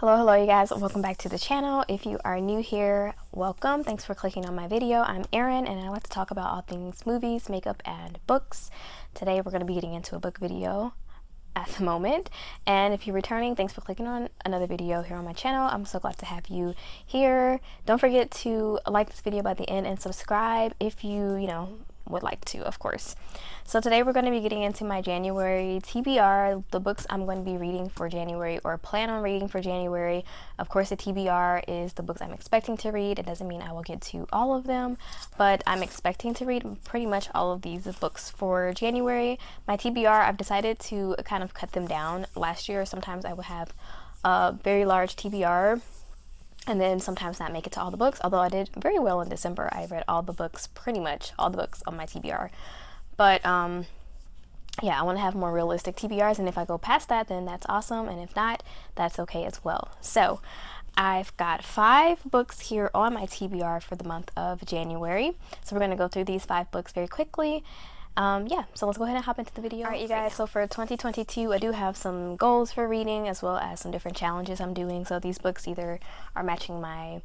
Hello you guys, welcome back to the channel. If you are new here, welcome. Thanks for clicking on my video. I'm Erin and I like to talk about all things movies, makeup, and books. Today we're going to be getting into a book video at the moment, and if you're returning, thanks for clicking on another video here on my channel. I'm so glad to have you here. Don't forget to like this video by the end and subscribe if you would like to, of course. So today we're going to be getting into my January TBR, the books I'm going to be reading for January or plan on reading for January. Of course, the TBR is the books I'm expecting to read. It doesn't mean I will get to all of them, but I'm expecting to read pretty much all of these books for January. My TBR, I've decided to kind of cut them down. Last year, sometimes I would have a very large TBR and then sometimes not make it to all the books, although I did very well in December. I read all the books, pretty much all the books on my TBR. But yeah, I want to have more realistic TBRs, and if I go past that, then that's awesome, and if not, that's okay as well. So I've got 5 books here on my TBR for the month of January. So we're going to go through these 5 books very quickly. Yeah, so let's go ahead and hop into the video. Alright you guys, so for 2022 I do have some goals for reading as well as some different challenges I'm doing. So these books either are matching my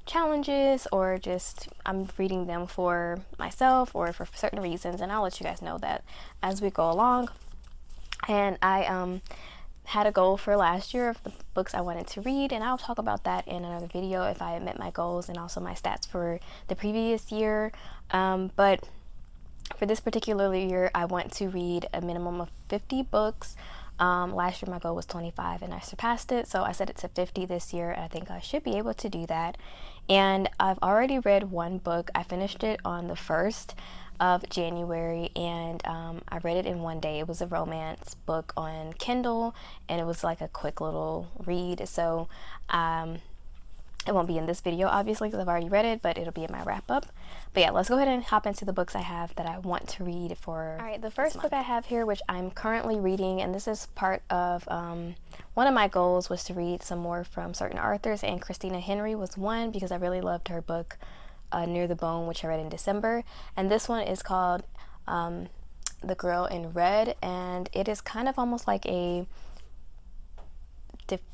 challenges or just I'm reading them for myself or for certain reasons, and I'll let you guys know that as we go along. And I had a goal for last year of the books I wanted to read, and I'll talk about that in another video if I met my goals and also my stats for the previous year. But for this particular year, I want to read a minimum of 50 books. Last year my goal was 25 and I surpassed it, so I set it to 50 this year, and I think I should be able to do that. And I've already read one book. I finished it on the 1st of January, and I read it in one day. It was a romance book on Kindle, and it was like a quick little read. So it won't be in this video obviously because I've already read it, but it'll be in my wrap up. But yeah, let's go ahead and hop into the books I have that I want to read for. Alright, the first book I have here, which I'm currently reading, and this is part of one of my goals, was to read some more from certain authors, and Christina Henry was one because I really loved her book Near the Bone, which I read in December. And this one is called The Girl in Red, and it is kind of almost like a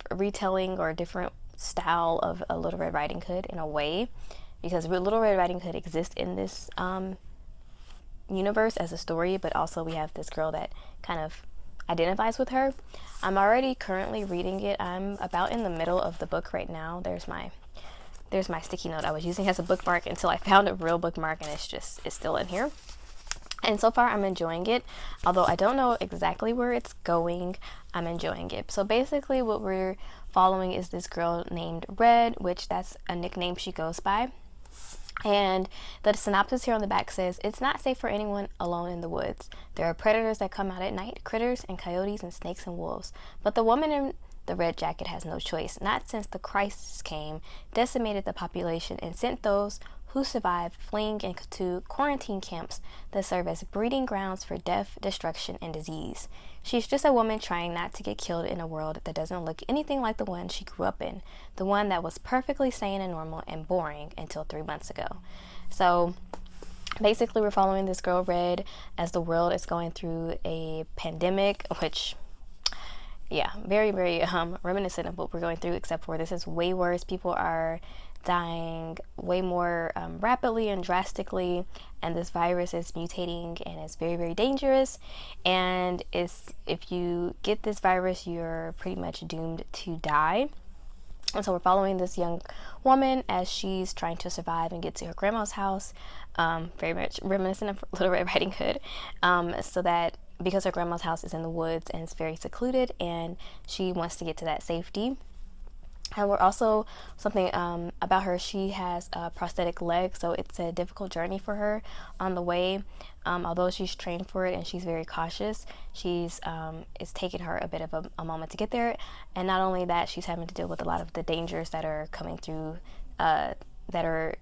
retelling or a different style of a Little Red Riding Hood in a way, because Little Red Riding Hood exists in this universe as a story, but also we have this girl that kind of identifies with her. I'm already currently reading it. I'm about in the middle of the book right now. There's my sticky note I was using as a bookmark until I found a real bookmark, and it's still in here. And so far I'm enjoying it, although I don't know exactly where it's going. I'm enjoying it. So basically what we're following is this girl named Red, which that's a nickname she goes by. And the synopsis here on the back says, "It's not safe for anyone alone in the woods. There are predators that come out at night, critters and coyotes and snakes and wolves. But the woman in the red jacket has no choice, not since the crisis came, decimated the population, and sent those who survived fleeing into quarantine camps that serve as breeding grounds for death, destruction, and disease. She's just a woman trying not to get killed in a world that doesn't look anything like the one she grew up in, the one that was perfectly sane and normal and boring until 3 months ago." So basically we're following this girl Red as the world is going through a pandemic, which, yeah, very reminiscent of what we're going through, except for this is way worse. People are dying way more rapidly and drastically, and this virus is mutating and it's very dangerous, and if you get this virus, you're pretty much doomed to die. And so we're following this young woman as she's trying to survive and get to her grandma's house, very much reminiscent of Little Red Riding Hood, so that because her grandma's house is in the woods and it's very secluded, and she wants to get to that safety. And we're also something about her, she has a prosthetic leg, so it's a difficult journey for her on the way. Although she's trained for it and she's very cautious, it's taken her a bit of a moment to get there. And not only that, she's having to deal with a lot of the dangers that are coming through, that are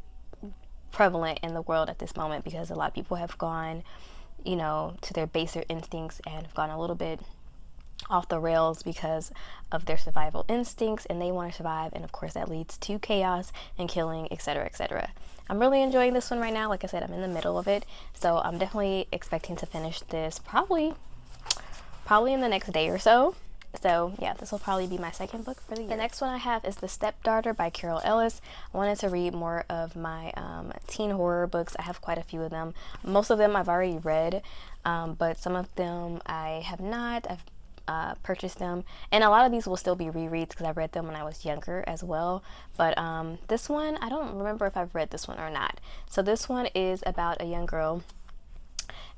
prevalent in the world at this moment, because a lot of people have gone, to their baser instincts and have gone a little bit off the rails because of their survival instincts, and they want to survive, and of course that leads to chaos and killing, etc., etc. I'm really enjoying this one right now. Like I said, I'm in the middle of it, so I'm definitely expecting to finish this probably in the next day or so. So yeah, this will probably be my second book for the year. The next one I have is The Stepdaughter by Carol Ellis. I wanted to read more of my teen horror books. I have quite a few of them. Most of them I've already read, but some of them I have not. I've purchased them, and a lot of these will still be rereads because I read them when I was younger as well. But this one, I don't remember if I've read this one or not. So this one is about a young girl,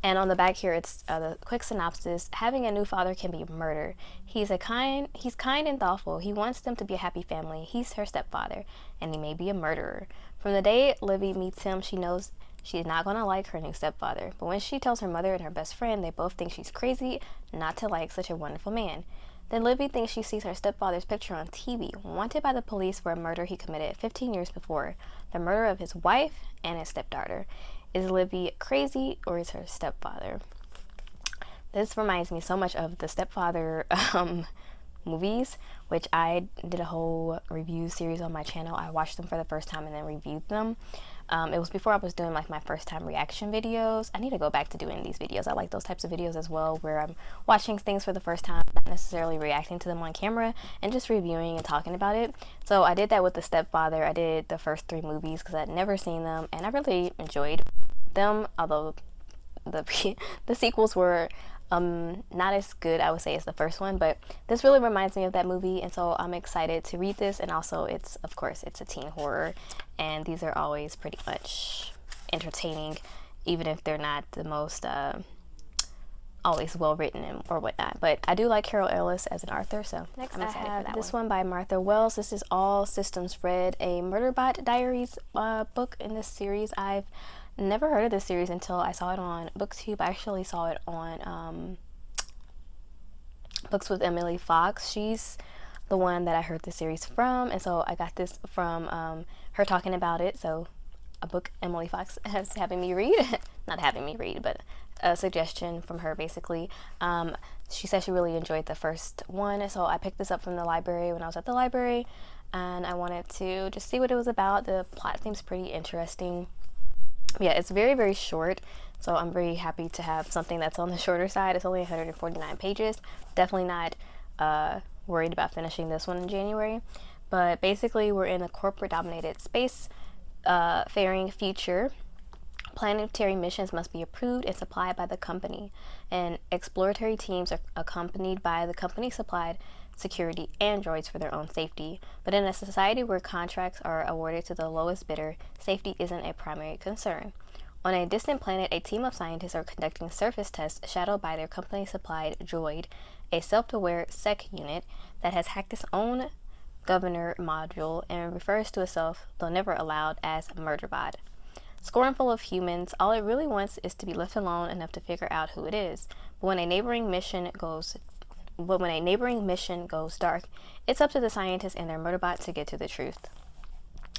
and on the back here it's the quick synopsis. Having a new father can be murder. He's kind and thoughtful. He wants them to be a happy family. He's her stepfather, and he may be a murderer. From the day Livy meets him, she knows she's not going to like her new stepfather. But when she tells her mother and her best friend, they both think she's crazy not to like such a wonderful man. Then Livy thinks she sees her stepfather's picture on TV, wanted by the police for a murder he committed 15 years before, the murder of his wife and his stepdaughter. Is Livy crazy, or is her stepfather? This reminds me so much of the Stepfather movies, which I did a whole review series on my channel. I watched them for the first time and then reviewed them. It was before I was doing like my first time reaction videos. I need to go back to doing these videos. I like those types of videos as well, where I'm watching things for the first time, not necessarily reacting to them on camera, and just reviewing and talking about it. So I did that with The Stepfather. I did the first 3 movies because I'd never seen them, and I really enjoyed them, although the sequels were not as good, I would say, as the first one. But this really reminds me of that movie, and so I'm excited to read this. And also, it's, of course, it's a teen horror, and these are always pretty much entertaining, even if they're not the most always well written or whatnot. But I do like Carol Ellis as an author, so next I'm excited for that this one by Martha Wells. This is All Systems Red, a Murderbot Diaries book in this series. I've never heard of this series until I saw it on BookTube. I actually saw it on Books with Emily Fox. She's the one that I heard the series from, and so I got this from her talking about it. So a book Emily Fox has having me read, not having me read, but a suggestion from her basically. She said she really enjoyed the first one, so I picked this up from the library when I was at the library, and I wanted to just see what it was about. The plot seems pretty interesting. Yeah, it's very, very short, so I'm very happy to have something that's on the shorter side. It's only 149 pages. Definitely not worried about finishing this one in January. But basically, we're in a corporate-dominated space faring future. Planetary missions must be approved and supplied by the company, and exploratory teams are accompanied by the company-supplied security androids for their own safety. But in a society where contracts are awarded to the lowest bidder, safety isn't a primary concern. On a distant planet, a team of scientists are conducting surface tests shadowed by their company-supplied droid, a self-aware sec unit that has hacked its own governor module and refers to itself, though never aloud, as Murderbot. Scornful of humans, all it really wants is to be left alone enough to figure out who it is. But when a neighboring mission goes dark, it's up to the scientists and their Murderbot to get to the truth.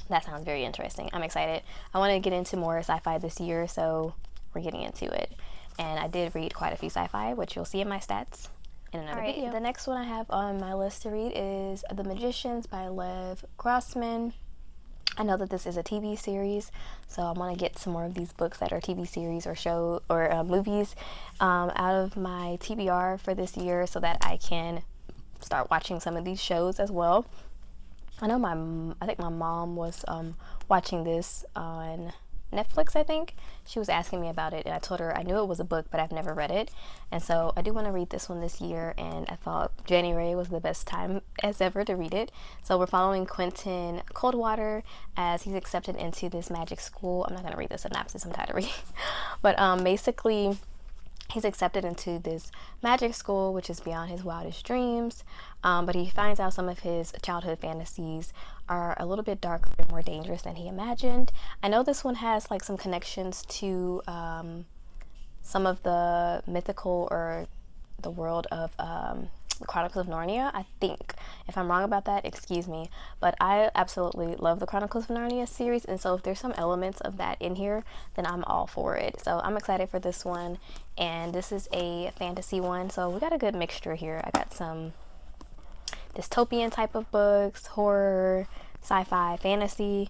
That sounds very interesting. I'm excited. I want to get into more sci-fi this year, so we're getting into it. And I did read quite a few sci-fi, which you'll see in my stats in another video. The next one I have on my list to read is The Magicians by Lev Grossman. I know that this is a TV series, so I want to get some more of these books that are TV series or movies out of my TBR for this year, so that I can start watching some of these shows as well. I know I think my mom was watching this on Netflix, I think. She was asking me about it, and I told her I knew it was a book, but I've never read it. And so I do want to read this one this year, and I thought January was the best time as ever to read it. So we're following Quentin Coldwater as he's accepted into this magic school. I'm not going to read the synopsis, I'm tired of reading. But basically, he's accepted into this magic school, which is beyond his wildest dreams, but he finds out some of his childhood fantasies are a little bit darker and more dangerous than he imagined. I know this one has like some connections to some of the mythical or the world of the Chronicles of Narnia, I think. If I'm wrong about that, excuse me. But I absolutely love the Chronicles of Narnia series, and so if there's some elements of that in here, then I'm all for it. So I'm excited for this one, and this is a fantasy one, so we got a good mixture here. I got some dystopian type of books, horror, sci-fi, fantasy,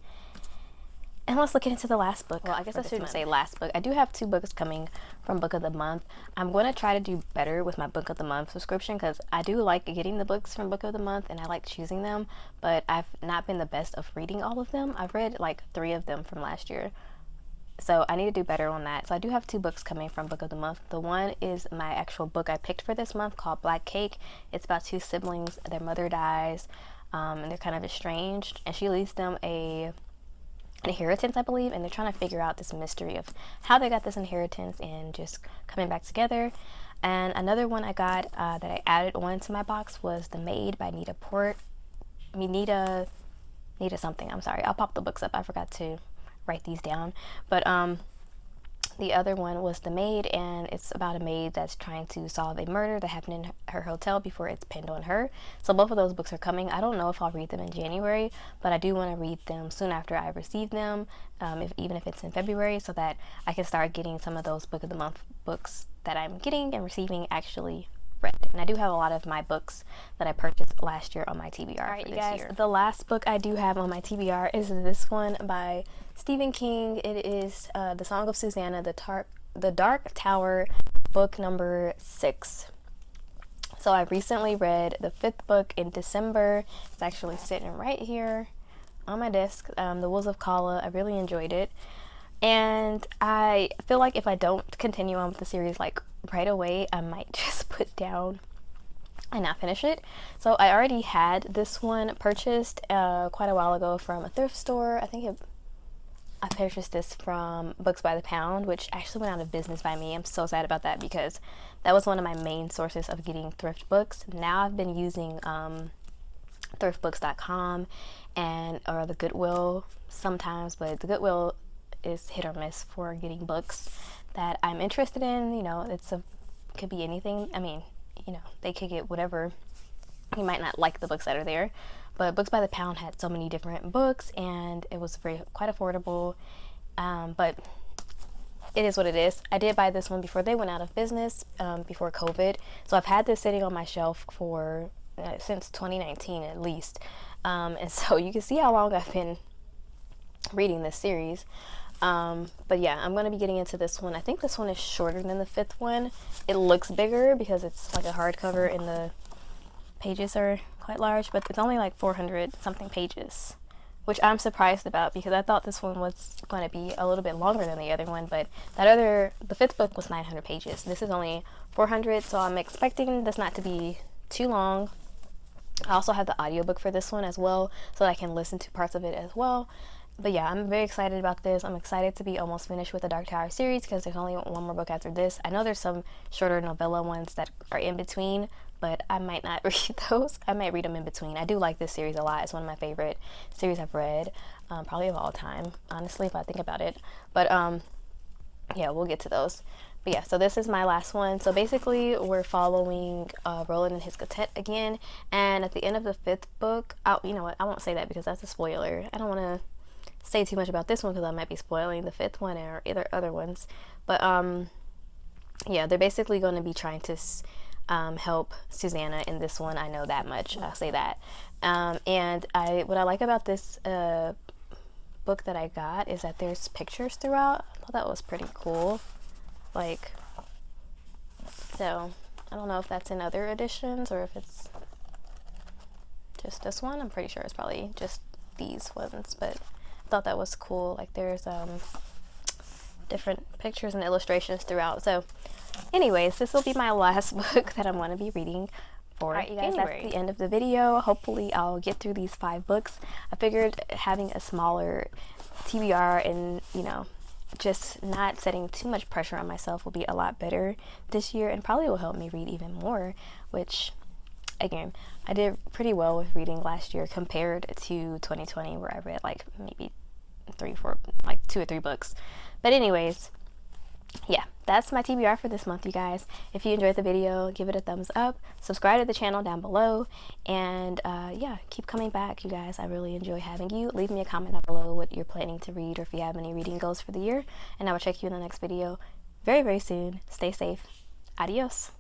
And let's look into the last book. Well, I guess I shouldn't say last book. I do have 2 books coming from Book of the Month. I'm going to try to do better with my Book of the Month subscription because I do like getting the books from Book of the Month and I like choosing them, but I've not been the best of reading all of them. I've read like 3 of them from last year. So I need to do better on that. So I do have 2 books coming from Book of the Month. The one is my actual book I picked for this month called Black Cake. It's about 2 siblings. Their mother dies and they're kind of estranged, and she leaves them an inheritance, I believe, and they're trying to figure out this mystery of how they got this inheritance and just coming back together. And another one I got that I added on to my box was The Maid by Nita something. I'm sorry, I'll pop the books up. I forgot to write these down. But the other one was The Maid, and it's about a maid that's trying to solve a murder that happened in her hotel before it's pinned on her. So both of those books are coming. I don't know if I'll read them in January, but I do want to read them soon after I receive them, even if it's in February, so that I can start getting some of those Book of the Month books that I'm getting and receiving actually read. And I do have a lot of my books that I purchased last year on my TBR. All right, you guys, the last book I do have on my TBR is this one by Stephen King. It is The Song of Susanna, the Dark Tower, book number 6. So I recently read the 5th book in December. It's actually sitting right here on my desk, The Wolves of Kala. I really enjoyed it. And I feel like if I don't continue on with the series like right away, I might just put down and not finish it. So I already had this one purchased quite a while ago from a thrift store. I purchased this from Books by the Pound, which actually went out of business by me. I'm so sad about that because that was one of my main sources of getting thrift books. Now I've been using thriftbooks.com or the Goodwill sometimes, but the Goodwill is hit or miss for getting books that I'm interested in. You know, could be anything. I mean, you know, they could get whatever. You might not like the books that are there, but Books by the Pound had so many different books and it was quite affordable. But it is what it is. I did buy this one before they went out of business, before COVID. So I've had this sitting on my shelf for since 2019 at least. And so you can see how long I've been reading this series. But yeah, I'm going to be getting into this one. I think this one is shorter than the 5th one. It looks bigger because it's like a hardcover and the pages are quite large, but it's only like 400 something pages, which I'm surprised about because I thought this one was going to be a little bit longer than the other one, but the 5th book was 900 pages. This is only 400, so I'm expecting this not to be too long. I also have the audiobook for this one as well, so that I can listen to parts of it as well. But yeah, I'm very excited about this. I'm excited to be almost finished with the Dark Tower series because there's only one more book after this. I know there's some shorter novella ones that are in between, but I might not read those. I might read them in between. I do like this series a lot. It's one of my favorite series I've read, probably of all time, honestly, if I think about it. But yeah, we'll get to those. But yeah, so this is my last one. So basically, we're following Roland and his quartet again. And at the end of the 5th book, you know what? I won't say that because that's a spoiler. I don't want to say too much about this one because I might be spoiling the 5th one or either other ones. But yeah, they're basically going to be trying to help Susanna in this one. I know that much. I'll say that. And what I like about this book that I got is that there's pictures throughout. I thought that was pretty cool. Like, so I don't know if that's in other editions or if it's just this one. I'm pretty sure it's probably just these ones, but I thought that was cool. Like, there's different pictures and illustrations throughout. So anyways, this will be my last book that I'm going to be reading for Alright, you guys, January. That's the end of the video. Hopefully I'll get through these 5 books. I figured having a smaller TBR and, you know, just not setting too much pressure on myself will be a lot better this year and probably will help me read even more, which again, I did pretty well with reading last year compared to 2020 where I read like maybe 2 or 3 books. But anyways, yeah, that's my TBR for this month, you guys. If you enjoyed the video, give it a thumbs up, subscribe to the channel down below, and yeah, keep coming back, you guys. I really enjoy having you. Leave me a comment down below what you're planning to read or if you have any reading goals for the year, and I will check you in the next video very, very soon. Stay safe. Adios.